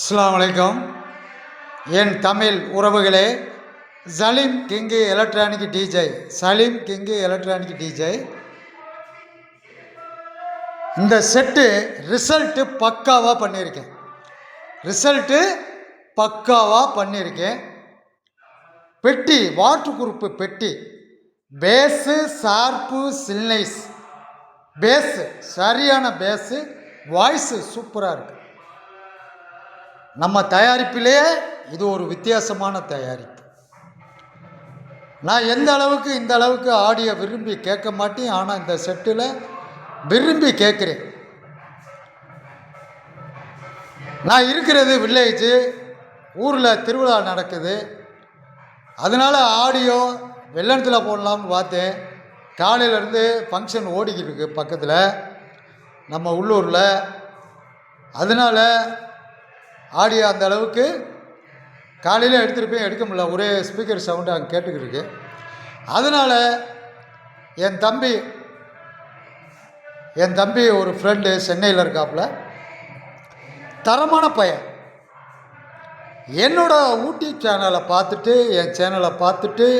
அஸ்ஸலாமு அலைக்கும். என் தமிழ் உறவுகளே, Salim king electronic DJ, Salim king electronic DJ. இந்த செட்டு ரிசல்ட்டு பக்காவாக பண்ணியிருக்கேன். பெட்டி வாட்டர் குரூப்பு பெட்டி, பேஸு ஷார்ப்பு சில்னைஸ், பேஸு சரியான பேஸு, வாய்ஸு சூப்பராக இருக்குது. நம்ம தயாரிப்பிலேயே இது ஒரு வித்தியாசமான தயாரிப்பு. நான் இந்த அளவுக்கு ஆடியோ விரும்பி கேட்க மாட்டேன், ஆனால் இந்த செட்டில் விரும்பி கேட்குறேன். நான் இருக்கிறது வில்லேஜு, ஊரில் திருவிழா நடக்குது, அதனால் ஆடியோ வெள்ளத்தில் போடலாம்னு பார்த்தேன். காலையிலேருந்து ஃபங்க்ஷன் ஓடிக்கிட்டு இருக்கு பக்கத்தில் நம்ம உள்ளூரில், அதனால் ஆடியோ அந்த அளவுக்கு காலையில் எடுத்துகிட்டு போய் எடுக்க முடியல, ஒரே ஸ்பீக்கர் சவுண்டு அங்கே கேட்டுக்கிட்டு இருக்கு. அதனால் என் தம்பி ஒரு ஃப்ரெண்டு சென்னையில் இருக்காப்புல, தரமான பையன், என்னோடய ஊட்டி சேனலை பார்த்துட்டு என் சேனலை பார்த்துட்டு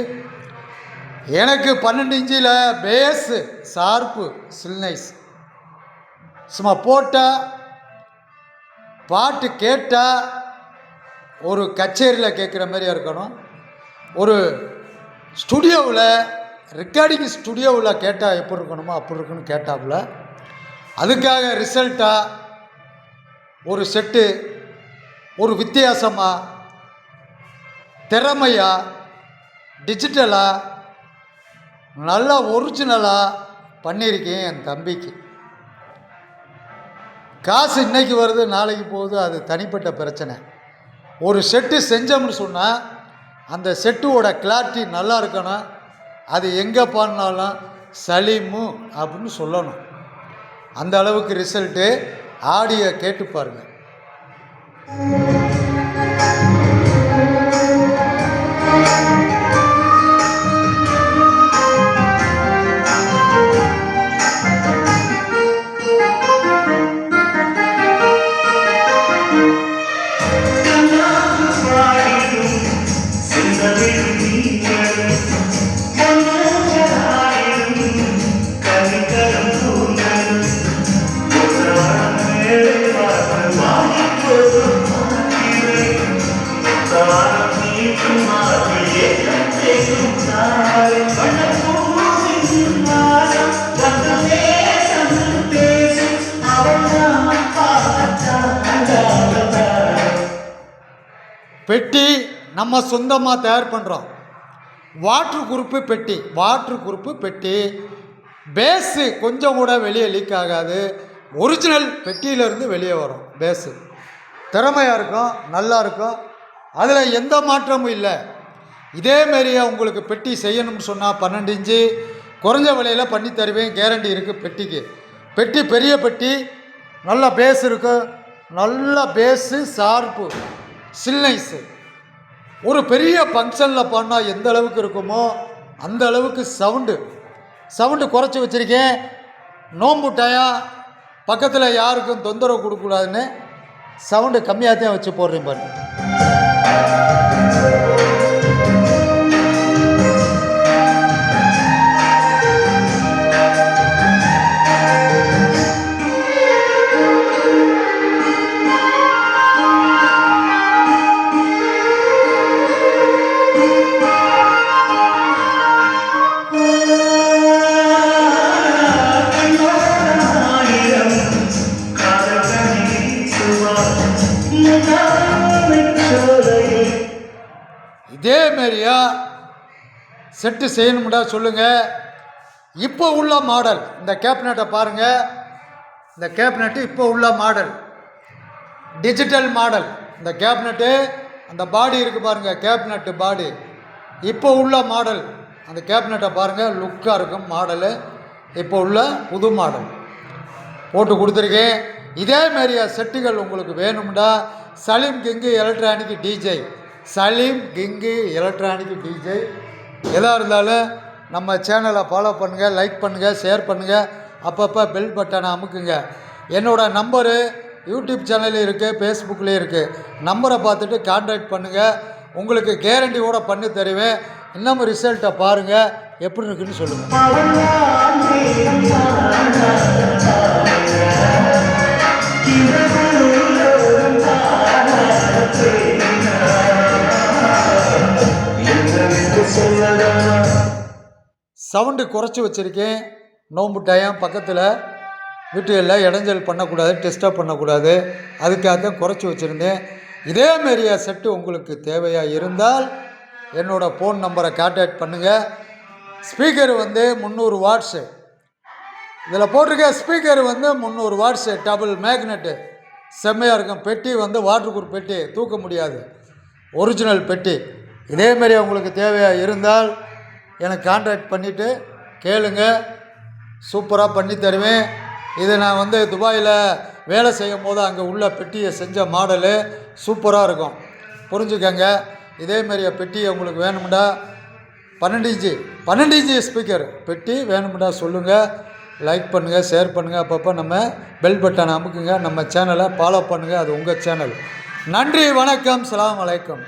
எனக்கு 12 இன்ச்சில் பேஸு ஷார்ப்பு சில்னைஸ் சும்மா போட்டால் பாட்டு கேட்டால் ஒரு கச்சேரியில் கேட்குற மாதிரியா இருக்கணும், ஒரு ஸ்டுடியோவில் ரெக்கார்டிங் ஸ்டுடியோவில் கேட்டால் எப்படி இருக்கணுமோ அப்படி இருக்குன்னு கேட்டாப்புல. அதுக்காக ரிசல்ட்டாக ஒரு செட்டு ஒரு வித்தியாசமாக திறமையாக டிஜிட்டலாக நல்லா ஒரிஜினலாக பண்ணியிருக்கேன். என் தம்பிக்கு காசு இன்றைக்கி வருது நாளைக்கு போகுது, அது தனிப்பட்ட பிரச்சனை. ஒரு செட்டு செஞ்சோம்னு சொன்னால் அந்த செட்டுவோட கிளாரிட்டி நல்லா இருக்கணும். அது எங்கே பாடினாலும் சலீமு அப்படின்னு சொல்லணும். அந்த அளவுக்கு ரிசல்ட்டு. ஆடியோ கேட்டு பாருங்கள். பெட்டி நம்ம சொந்தமாக தயார் பண்ணுறோம். வாட்டர் குரூப்பு பெட்டி, பேஸு கொஞ்சம் கூட வெளியே லீக் ஆகாது, ஒரிஜினல் பெட்டியிலேருந்து வெளியே வரும். பேஸு திறமையாக இருக்கும், நல்லா இருக்கும், அதில் எந்த மாற்றமும் இல்லை. இதேமாரியே உங்களுக்கு பெட்டி செய்யணும்னு சொன்னால் 12 இன்ச்சு குறைஞ்ச விலையில் பண்ணி தருவேன், கேரண்டி இருக்குது. பெட்டி பெரிய பெட்டி, நல்ல பேஸ் இருக்கும், நல்ல பேஸு ஷார்ப்பு சில்னைஸு. ஒரு பெரிய ஃபங்க்ஷனில் பண்ணால் எந்த அளவுக்கு இருக்குமோ அந்த அளவுக்கு சவுண்டு குறைச்சி வச்சுருக்கேன். நோம்பு டயம் பக்கத்தில் யாருக்கும் தொந்தரவு கொடுக்கக்கூடாதுன்னு சவுண்டு கம்மியாக தான் வச்சு போடுறேன் பாருங்க. இதேமாரியா செட்டு செய்யணும்டா சொல்லுங்கள். இப்போ உள்ள மாடல் இந்த கேப்னட்டை பாருங்கள். இந்த கேப்னட்டு இப்போ உள்ள மாடல், டிஜிட்டல் மாடல். இந்த கேப்னட்டு அந்த பாடி இருக்குது பாருங்கள், கேப்னட்டு பாடி இப்போ உள்ள மாடல். அந்த கேப்னட்டை பாருங்கள், லுக்காக இருக்கும் மாடலு. இப்போ உள்ள புது மாடல் போட்டு கொடுத்துருக்கேன். இதேமாரியா செட்டுகள் உங்களுக்கு வேணும்டா Salim king electronic DJ, Salim king electronic DJ. எதாக இருந்தாலும் நம்ம சேனலை ஃபாலோ பண்ணுங்கள், லைக் பண்ணுங்கள், ஷேர் பண்ணுங்கள், அப்பப்போ பெல் பட்டனை அமுக்குங்க. என்னோடய நம்பரு யூடியூப் சேனல்லையும் இருக்குது, ஃபேஸ்புக்லேயும் இருக்குது. நம்பரை பார்த்துட்டு கான்டாக்ட் பண்ணுங்கள். உங்களுக்கு கேரண்டியோடு பண்ணி தருவேன். இன்னமும் ரிசல்ட்டை பாருங்கள், எப்படி இருக்குன்னு சொல்லுங்கள். சவுண்டு குறைச்சி வச்சுருக்கேன். நோம்பு டைம் பக்கத்தில் வீட்டுகளில் இடைஞ்சல் பண்ணக்கூடாது, டிஸ்டர்ப் பண்ணக்கூடாது, அதுக்காக தான் குறைச்சி வச்சுருந்தேன். இதேமாரியா செட்டு உங்களுக்கு தேவையாக இருந்தால் என்னோடய ஃபோன் நம்பரை கான்டாக்ட் பண்ணுங்கள். ஸ்பீக்கர் வந்து 300 வாட்ஸு, இதில் போட்டிருக்க ஸ்பீக்கர் வந்து 300 வாட்ஸு, டபுள் மேக்னெட்டு, செம்மையாக இருக்கும். பெட்டி வந்து வாட்டர் ப்ரூஃப் பெட்டி, தூக்க முடியாது, ஒரிஜினல் பெட்டி. இதேமாரி உங்களுக்கு தேவையாக இருந்தால் எனக்கு கான்டாக்ட் பண்ணிவிட்டு கேளுங்க, சூப்பராக பண்ணி தருவேன். இது நான் வந்து துபாயில் வேலை செய்யும் போது அங்கே உள்ள பெட்டியை செஞ்ச மாடலு சூப்பராக இருக்கும், புரிஞ்சுக்கங்க. இதேமாரியா பெட்டி உங்களுக்கு வேணும்டா 12 இன்ச்சு ஸ்பீக்கர் பெட்டி வேணும்டா சொல்லுங்கள். லைக் பண்ணுங்கள், ஷேர் பண்ணுங்கள், அப்பப்போ நம்ம பெல் பட்டனை அமுக்குங்க, நம்ம சேனலை ஃபாலோ பண்ணுங்கள். அது உங்கள் சேனல். நன்றி, வணக்கம், அஸ்ஸலாமு அலைக்கும்.